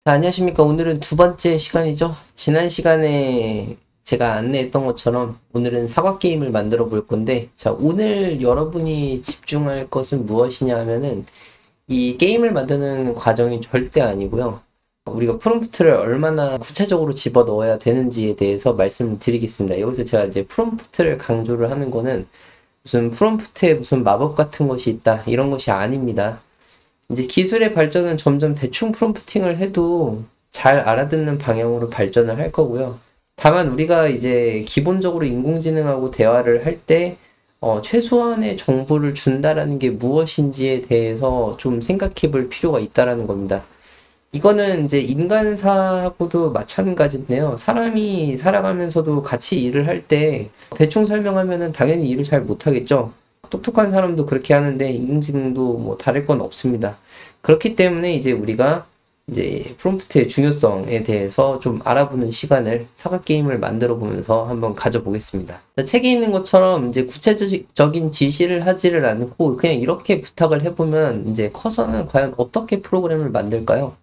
자, 안녕하십니까. 오늘은 두 번째 시간이죠. 지난 시간에 제가 안내했던 것처럼 오늘은 사과 게임을 만들어 볼 건데, 자, 오늘 여러분이 집중할 것은 무엇이냐 하면은 이 게임을 만드는 과정이 절대 아니고요. 우리가 프롬프트를 얼마나 구체적으로 집어 넣어야 되는지에 대해서 말씀을 드리겠습니다. 여기서 제가 이제 프롬프트를 강조를 하는 거는 무슨 프롬프트에 무슨 마법 같은 것이 있다, 이런 것이 아닙니다. 이제 기술의 발전은 점점 대충 프롬프팅을 해도 잘 알아듣는 방향으로 발전을 할 거고요. 다만 우리가 이제 기본적으로 인공지능하고 대화를 할 때 최소한의 정보를 준다라는 게 무엇인지에 대해서 좀 생각해 볼 필요가 있다라는 겁니다. 이거는 이제 인간사하고도 마찬가지인데요. 사람이 살아가면서도 같이 일을 할 때 대충 설명하면은 당연히 일을 잘 못하겠죠. 똑똑한 사람도 그렇게 하는데 인공지능도 뭐 다를 건 없습니다. 그렇기 때문에 이제 우리가 이제 프롬프트의 중요성에 대해서 좀 알아보는 시간을 사과 게임을 만들어 보면서 한번 가져보겠습니다. 책에 있는 것처럼 이제 구체적인 지시를 하지를 않고 그냥 이렇게 부탁을 해보면 이제 커서는 과연 어떻게 프로그램을 만들까요?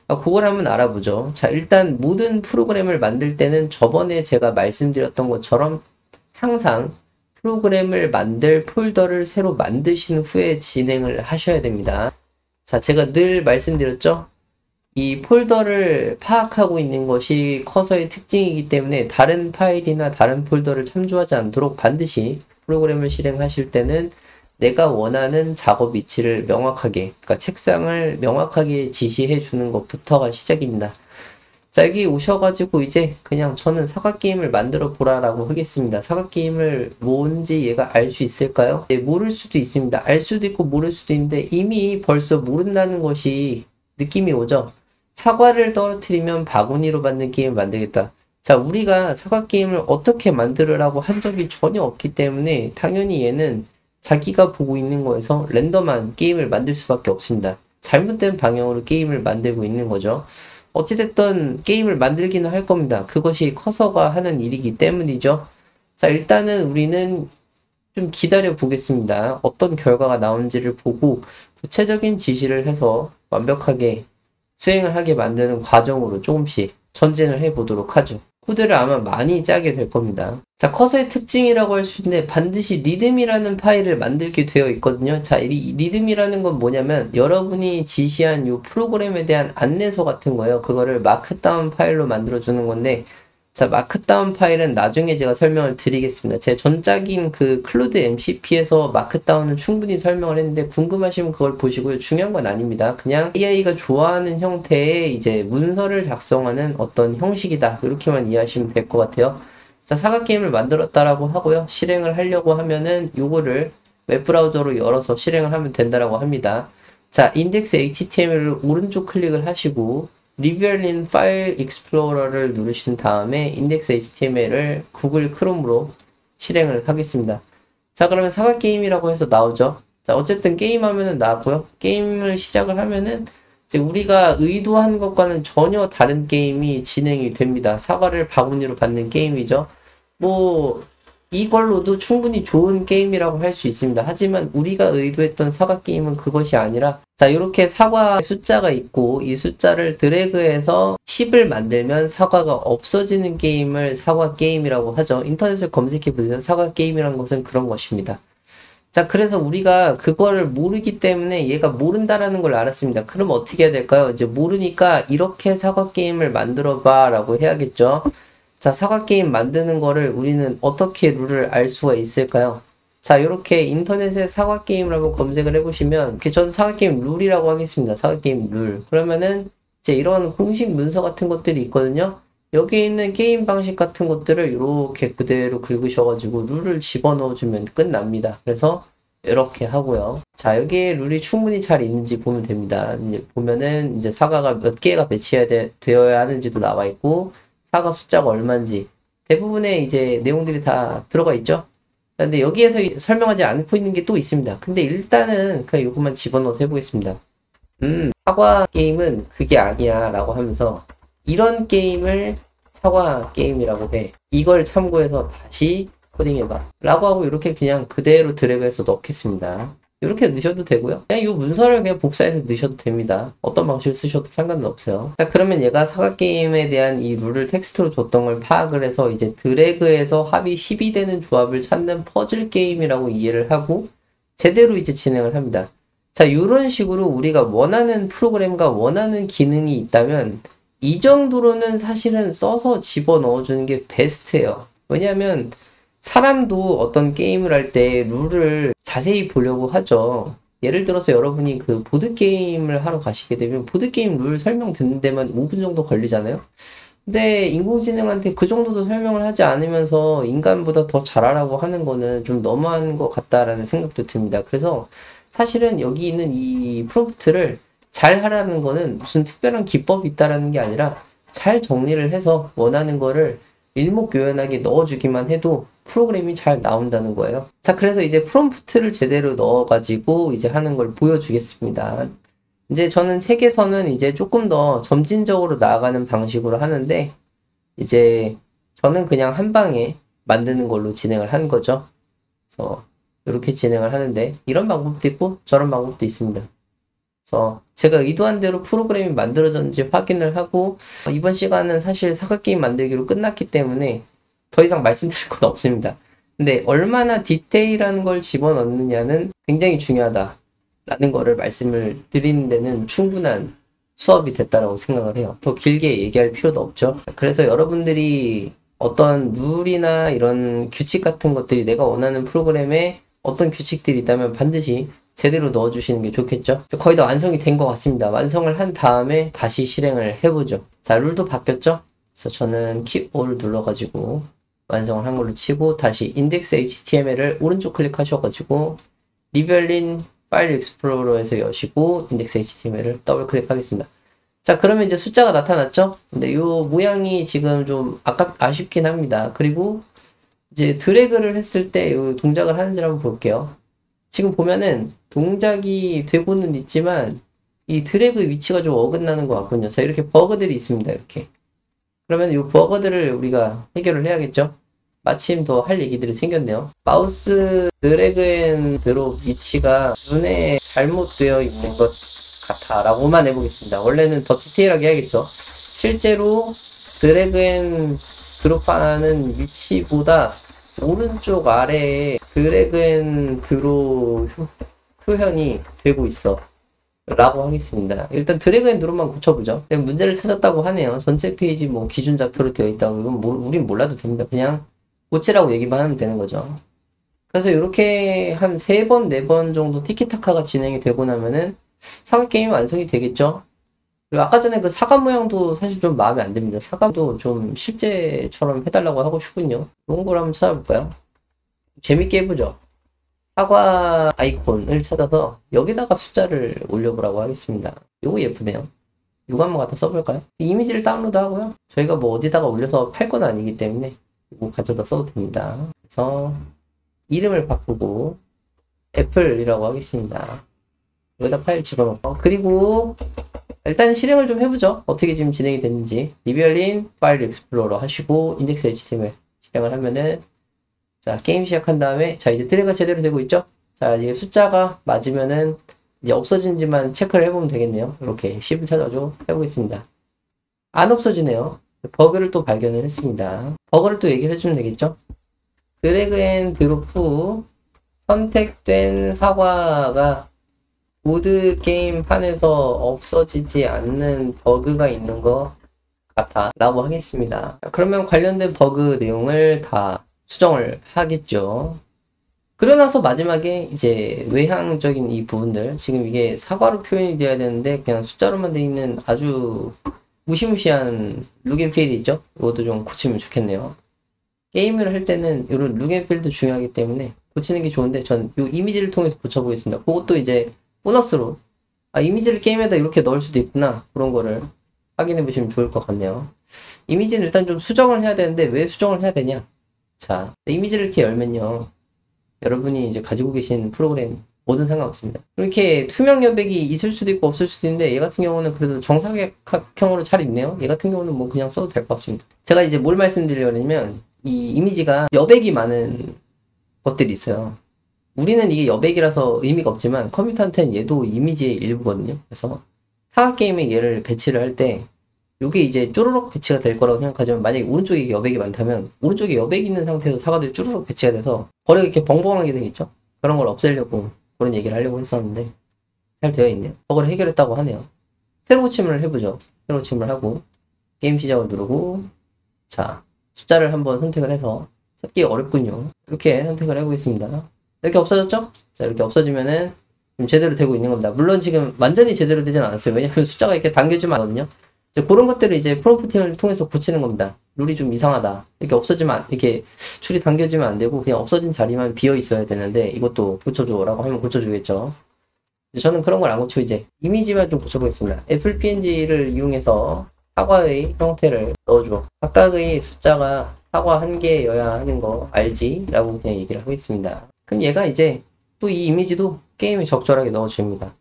그걸 한번 알아보죠. 자, 일단 모든 프로그램을 만들 때는 저번에 제가 말씀드렸던 것처럼 항상 프로그램을 만들 폴더를 새로 만드신 후에 진행을 하셔야 됩니다. 자, 제가 늘 말씀드렸죠? 이 폴더를 파악하고 있는 것이 커서의 특징이기 때문에 다른 파일이나 다른 폴더를 참조하지 않도록 반드시 프로그램을 실행하실 때는 내가 원하는 작업 위치를 명확하게, 그러니까 책상을 명확하게 지시해 주는 것부터가 시작입니다. 자, 여기 오셔가지고 이제 그냥 저는 사과 게임을 만들어 보라라고 하겠습니다. 사과 게임을 뭔지 얘가 알 수 있을까요? 네, 모를 수도 있습니다. 알 수도 있고 모를 수도 있는데 이미 벌써 모른다는 것이 느낌이 오죠? 사과를 떨어뜨리면 바구니로 만든 게임을 만들겠다. 자, 우리가 사과 게임을 어떻게 만들으라고 한 적이 전혀 없기 때문에 당연히 얘는 자기가 보고 있는 거에서 랜덤한 게임을 만들 수밖에 없습니다. 잘못된 방향으로 게임을 만들고 있는 거죠. 어찌됐든 게임을 만들기는 할 겁니다. 그것이 커서가 하는 일이기 때문이죠. 자, 일단은 우리는 좀 기다려 보겠습니다. 어떤 결과가 나온지를 보고 구체적인 지시를 해서 완벽하게 수행을 하게 만드는 과정으로 조금씩 전진을 해 보도록 하죠. 코드를 아마 많이 짜게 될 겁니다. 자, 커서의 특징이라고 할 수 있는데 반드시 리듬이라는 파일을 만들게 되어 있거든요. 자, 이 리듬이라는 건 뭐냐면 여러분이 지시한 이 프로그램에 대한 안내서 같은 거예요. 그거를 마크다운 파일로 만들어 주는 건데, 자, 마크다운 파일은 나중에 제가 설명을 드리겠습니다. 제 전작인 그 클로드 MCP에서 마크다운은 충분히 설명을 했는데 궁금하시면 그걸 보시고요. 중요한 건 아닙니다. 그냥 AI가 좋아하는 형태의 이제 문서를 작성하는 어떤 형식이다. 이렇게만 이해하시면 될 것 같아요. 자, 사과 게임을 만들었다라고 하고요. 실행을 하려고 하면은 요거를 웹브라우저로 열어서 실행을 하면 된다라고 합니다. 자, 인덱스 HTML을 오른쪽 클릭을 하시고 리뷰얼인 파일 익스플로러를 누르신 다음에 인덱스 HTML을 구글 크롬으로 실행을 하겠습니다. 자, 그러면 사과 게임이라고 해서 나오죠. 자, 어쨌든 게임하면은 나왔고요. 게임을 시작을 하면은 이제 우리가 의도한 것과는 전혀 다른 게임이 진행이 됩니다. 사과를 바구니로 받는 게임이죠. 뭐 이걸로도 충분히 좋은 게임이라고 할 수 있습니다. 하지만 우리가 의도했던 사과 게임은 그것이 아니라, 자, 이렇게 사과 숫자가 있고 이 숫자를 드래그해서 10을 만들면 사과가 없어지는 게임을 사과 게임이라고 하죠. 인터넷을 검색해 보세요. 사과 게임이라는 것은 그런 것입니다. 자, 그래서 우리가 그걸 모르기 때문에 얘가 모른다라는 걸 알았습니다. 그럼 어떻게 해야 될까요? 이제 모르니까 이렇게 사과 게임을 만들어 봐 라고 해야겠죠. 자, 사과 게임 만드는 거를 우리는 어떻게 룰을 알 수가 있을까요? 자, 이렇게 인터넷에 사과 게임을 한번 검색을 해보시면, 이렇게 저는 사과 게임 룰이라고 하겠습니다. 사과 게임 룰. 그러면은 이제 이런 공식 문서 같은 것들이 있거든요. 여기 있는 게임 방식 같은 것들을 이렇게 그대로 긁으셔가지고 룰을 집어넣어주면 끝납니다. 그래서 이렇게 하고요. 자, 여기에 룰이 충분히 잘 있는지 보면 됩니다. 이제 보면은 이제 사과가 몇 개가 되어야 하는지도 나와 있고, 사과 숫자가 얼마인지 대부분의 이제 내용들이 다 들어가 있죠. 근데 여기에서 설명하지 않고 있는 게 또 있습니다. 근데 일단은 그냥 이것만 집어넣어서 해보겠습니다. 사과 게임은 그게 아니야 라고 하면서 이런 게임을 사과 게임이라고 해. 이걸 참고해서 다시 코딩해봐 라고 하고 이렇게 그냥 그대로 드래그해서 넣겠습니다. 이렇게 넣으셔도 되고요. 그냥 이 문서를 그냥 복사해서 넣으셔도 됩니다. 어떤 방식을 쓰셔도 상관은 없어요. 자, 그러면 얘가 사각게임에 대한 이 룰을 텍스트로 줬던 걸 파악을 해서 이제 드래그해서 합이 10이 되는 조합을 찾는 퍼즐 게임이라고 이해를 하고 제대로 이제 진행을 합니다. 자, 이런 식으로 우리가 원하는 프로그램과 원하는 기능이 있다면 이 정도로는 사실은 써서 집어넣어주는 게 베스트예요. 왜냐하면 사람도 어떤 게임을 할 때 룰을 자세히 보려고 하죠. 예를 들어서 여러분이 그 보드게임을 하러 가시게 되면 보드게임 룰 설명 듣는 데만 5분 정도 걸리잖아요. 근데 인공지능한테 그 정도도 설명을 하지 않으면서 인간보다 더 잘하라고 하는 거는 좀 너무한 것 같다라는 생각도 듭니다. 그래서 사실은 여기 있는 이 프롬프트를 잘 하라는 거는 무슨 특별한 기법이 있다라는 게 아니라 잘 정리를 해서 원하는 거를 일목요연하게 넣어주기만 해도 프로그램이 잘 나온다는 거예요. 자, 그래서 이제 프롬프트를 제대로 넣어가지고 이제 하는 걸 보여주겠습니다. 이제 저는 책에서는 이제 조금 더 점진적으로 나아가는 방식으로 하는데, 이제 저는 그냥 한 방에 만드는 걸로 진행을 한 거죠. 그래서 이렇게 진행을 하는데, 이런 방법도 있고 저런 방법도 있습니다. 그래서 제가 의도한 대로 프로그램이 만들어졌는지 확인을 하고, 이번 시간은 사실 사각게임 만들기로 끝났기 때문에 더 이상 말씀드릴 건 없습니다. 근데 얼마나 디테일한 걸 집어넣느냐는 굉장히 중요하다 라는 거를 말씀을 드리는 데는 충분한 수업이 됐다라고 생각을 해요. 더 길게 얘기할 필요도 없죠. 그래서 여러분들이 어떤 룰이나 이런 규칙 같은 것들이 내가 원하는 프로그램에 어떤 규칙들이 있다면 반드시 제대로 넣어주시는 게 좋겠죠. 거의 다 완성이 된 것 같습니다. 완성을 한 다음에 다시 실행을 해보죠. 자, 룰도 바뀌었죠? 그래서 저는 Keep All 눌러가지고 완성을 한 걸로 치고 다시 인덱스 HTML을 오른쪽 클릭하셔가지고 리벨린 파일 익스플로러에서 여시고 인덱스 HTML을 더블 클릭하겠습니다. 자, 그러면 이제 숫자가 나타났죠? 근데 이 모양이 지금 좀 아쉽긴 합니다. 그리고 이제 드래그를 했을 때 이 동작을 하는지를 한번 볼게요. 지금 보면은 동작이 되고는 있지만 이 드래그 위치가 좀 어긋나는 것 같군요. 자, 이렇게 버그들이 있습니다. 이렇게. 그러면 이 버그들을 우리가 해결을 해야겠죠? 마침 더 할 얘기들이 생겼네요. 마우스 드래그 앤 드롭 위치가 눈에 잘못되어 있는 것 같아 라고만 해보겠습니다. 원래는 더 디테일하게 해야겠죠. 실제로 드래그 앤 드롭하는 위치보다 오른쪽 아래에 드래그 앤 드롭 표현이 되고 있어 라고 하겠습니다. 일단 드래그 앤 드롭만 고쳐보죠. 문제를 찾았다고 하네요. 전체 페이지 뭐 기준 좌표로 되어 있다고. 이건 우린 몰라도 됩니다. 그냥 고치라고 얘기만 하면 되는 거죠. 그래서 이렇게 한 3번, 4번 정도 티키타카가 진행이 되고 나면은 사각게임이 완성이 되겠죠. 그리고 아까 전에 그 사과 모양도 사실 좀 마음에 안 듭니다. 사과도 좀 실제처럼 해달라고 하고 싶군요. 그런 걸 한번 찾아볼까요? 재밌게 해보죠. 사과 아이콘을 찾아서 여기다가 숫자를 올려보라고 하겠습니다. 요거 예쁘네요. 이거 한번 갖다 써볼까요? 이미지를 다운로드 하고요. 저희가 뭐 어디다가 올려서 팔 건 아니기 때문에 이거 가져다 써도 됩니다. 그래서 이름을 바꾸고 애플이라고 하겠습니다. 여기다 파일 집어넣고 그리고 일단 실행을 좀 해보죠. 어떻게 지금 진행이 됐는지. 리벨린 파일 익스플로러 하시고 인덱스 HTML 실행을 하면은 자, 게임 시작한 다음에 자, 이제 드래그가 제대로 되고 있죠? 자, 이게 숫자가 맞으면은 이제 없어진지만 체크를 해보면 되겠네요. 이렇게 10을 찾아줘 해보겠습니다. 안 없어지네요. 버그를 또 발견을 했습니다. 버그를 또 얘기를 해주면 되겠죠? 드래그 앤 드롭 후 선택된 사과가 보드 게임 판에서 없어지지 않는 버그가 있는 것 같아 라고 하겠습니다. 그러면 관련된 버그 내용을 다 수정을 하겠죠. 그러고 나서 마지막에 이제 외향적인 이 부분들, 지금 이게 사과로 표현이 되어야 되는데 그냥 숫자로만 되어 있는 아주 무시무시한 룩앤필이 있죠? 이것도 좀 고치면 좋겠네요. 게임을 할 때는 이런 룩앤필도 중요하기 때문에 고치는 게 좋은데 전 이 이미지를 통해서 고쳐보겠습니다. 그것도 이제 보너스로 이미지를 게임에다 이렇게 넣을 수도 있구나, 그런 거를 확인해 보시면 좋을 것 같네요. 이미지는 일단 좀 수정을 해야 되는데 왜 수정을 해야 되냐? 자, 이미지를 이렇게 열면요, 여러분이 이제 가지고 계신 프로그램 뭐든 상관없습니다. 이렇게 투명 여백이 있을 수도 있고 없을 수도 있는데 얘 같은 경우는 그래도 정사각형으로 잘 있네요. 얘 같은 경우는 뭐 그냥 써도 될 것 같습니다. 제가 이제 뭘 말씀드리려면 이 이미지가 여백이 많은 것들이 있어요. 우리는 이게 여백이라서 의미가 없지만 컴퓨터한테는 얘도 이미지의 일부거든요. 그래서 사각 게임에 얘를 배치를 할 때 요게 이제 쪼르륵 배치가 될 거라고 생각하지만 만약에 오른쪽에 여백이 많다면 오른쪽에 여백이 있는 상태에서 사과들이 쭈르륵 배치가 돼서 거리가 이렇게 벙벙하게 되겠죠. 그런 걸 없애려고 그런 얘기를 하려고 했었는데 잘 되어 있네요. 버그를 해결했다고 하네요. 새로 고침을 해보죠. 새로 고침을 하고 게임 시작을 누르고 자 숫자를 한번 선택을 해서 찾기 어렵군요. 이렇게 선택을 해보겠습니다. 이렇게 없어졌죠? 자 이렇게 없어지면은 지금 제대로 되고 있는 겁니다. 물론 지금 완전히 제대로 되진 않았어요. 왜냐하면 숫자가 이렇게 당겨지면 안 거든요. 이제 그런 것들을 이제 프롬프팅을 통해서 고치는 겁니다. 룰이 좀 이상하다. 이렇게 없어지면 이렇게 줄이 당겨지면 안 되고 그냥 없어진 자리만 비어 있어야 되는데 이것도 고쳐줘라고 하면 고쳐주겠죠. 저는 그런 걸 안 고치고 이제 이미지만 좀 고쳐보겠습니다. 애플 PNG를 이용해서 사과의 형태를 넣어줘. 각각의 숫자가 사과 한 개여야 하는 거 알지? 라고 그냥 얘기를 하겠습니다. 그럼 얘가 이제 또 이 이미지도 게임에 적절하게 넣어줍니다.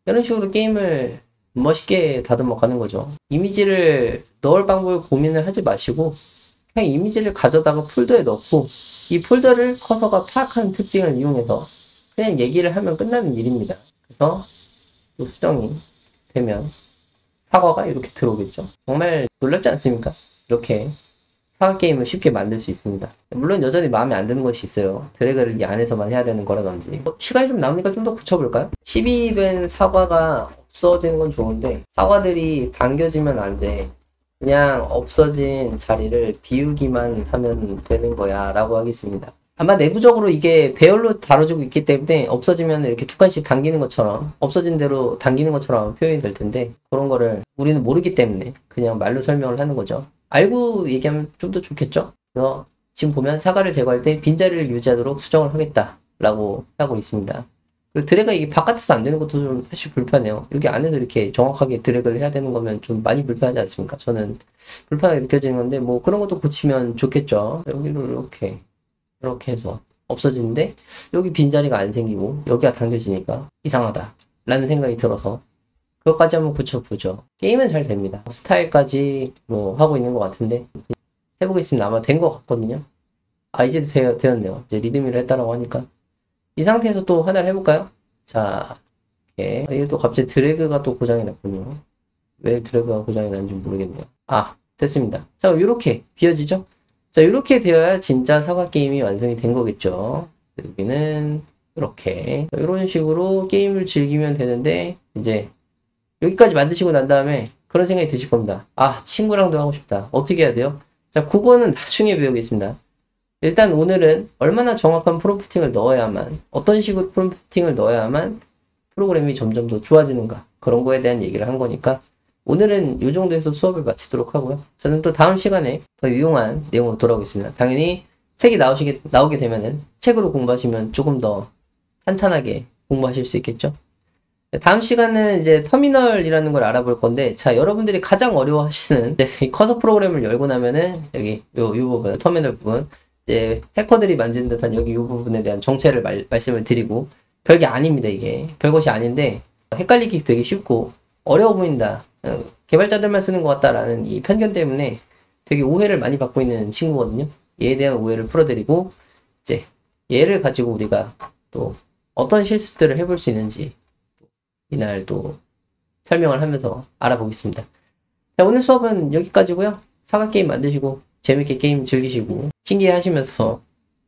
이런 식으로 게임을 멋있게 다듬어 가는 거죠. 이미지를 넣을 방법을 고민을 하지 마시고 그냥 이미지를 가져다가 폴더에 넣고 이 폴더를 커서가 파악하는 특징을 이용해서 그냥 얘기를 하면 끝나는 일입니다. 그래서 또 수정이 되면 사과가 이렇게 들어오겠죠. 정말 놀랍지 않습니까? 이렇게 사과 게임을 쉽게 만들 수 있습니다. 물론 여전히 마음에 안 드는 것이 있어요. 드래그를 이 안에서만 해야 되는 거라든지. 시간이 좀 남으니까 좀 더 고쳐볼까요? 12된 사과가 없어지는 건 좋은데 사과들이 당겨지면 안 돼. 그냥 없어진 자리를 비우기만 하면 되는 거야 라고 하겠습니다. 아마 내부적으로 이게 배열로 다뤄지고 있기 때문에 없어지면 이렇게 두 칸씩 당기는 것처럼 없어진 대로 당기는 것처럼 표현이 될 텐데 그런 거를 우리는 모르기 때문에 그냥 말로 설명을 하는 거죠. 알고 얘기하면 좀 더 좋겠죠? 그래서 지금 보면 사과를 제거할 때 빈자리를 유지하도록 수정을 하겠다 라고 하고 있습니다. 그리고 드래그가 이게 바깥에서 안 되는 것도 좀 사실 불편해요. 여기 안에서 이렇게 정확하게 드래그를 해야 되는 거면 좀 많이 불편하지 않습니까? 저는 불편하게 느껴지는 건데 뭐 그런 것도 고치면 좋겠죠. 여기를 이렇게 해서 없어지는데 여기 빈자리가 안 생기고 여기가 당겨지니까 이상하다 라는 생각이 들어서 그것까지 한번 고쳐보죠. 게임은 잘 됩니다. 스타일까지 뭐 하고 있는 것 같은데 해보겠습니다. 아마 된 것 같거든요. 아 이제 되었네요. 이제 리드미를 했다라고 하니까 이 상태에서 또 하나를 해볼까요? 자 이렇게 이게 또 갑자기 드래그가 또 고장이 났군요. 왜 드래그가 고장이 났는지 모르겠네요. 아 됐습니다. 자 이렇게 비어지죠? 자 이렇게 되어야 진짜 사과 게임이 완성이 된 거겠죠. 여기는 이렇게 이런 식으로 게임을 즐기면 되는데 이제 여기까지 만드시고 난 다음에 그런 생각이 드실 겁니다. 아 친구랑도 하고 싶다. 어떻게 해야 돼요? 자 그거는 나중에 배우겠습니다. 일단 오늘은 얼마나 정확한 프롬프팅을 넣어야만 어떤 식으로 프롬프팅을 넣어야만 프로그램이 점점 더 좋아지는가 그런 거에 대한 얘기를 한 거니까 오늘은 이 정도에서 수업을 마치도록 하고요. 저는 또 다음 시간에 더 유용한 내용으로 돌아오겠습니다. 당연히 책이 나오게 되면은 책으로 공부하시면 조금 더 탄탄하게 공부하실 수 있겠죠. 다음 시간은 이제 터미널이라는 걸 알아볼 건데 자 여러분들이 가장 어려워하시는 이 커서 프로그램을 열고 나면은 여기 요 부분 터미널 부분 이제 해커들이 만지는 듯한 여기 이 부분에 대한 정체를 말씀을 드리고 별게 아닙니다. 이게 별것이 아닌데 헷갈리기 되게 쉽고 어려워 보인다. 개발자들만 쓰는 것 같다라는 이 편견 때문에 되게 오해를 많이 받고 있는 친구거든요. 얘에 대한 오해를 풀어드리고 이제 얘를 가지고 우리가 또 어떤 실습들을 해볼 수 있는지 이날 또 설명을 하면서 알아보겠습니다. 자, 오늘 수업은 여기까지고요. 사과 게임 만드시고 재밌게 게임 즐기시고 신기해 하시면서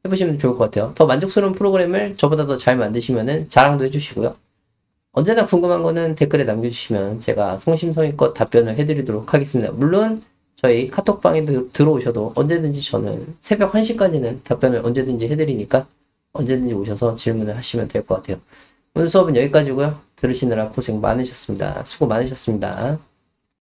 해보시면 좋을 것 같아요. 더 만족스러운 프로그램을 저보다 더 잘 만드시면은 자랑도 해주시고요. 언제나 궁금한 거는 댓글에 남겨주시면 제가 성심성의껏 답변을 해드리도록 하겠습니다. 물론 저희 카톡방에 들어오셔도 언제든지 저는 새벽 1시까지는 답변을 언제든지 해드리니까 언제든지 오셔서 질문을 하시면 될 것 같아요. 오늘 수업은 여기까지고요. 들으시느라 고생 많으셨습니다. 수고 많으셨습니다.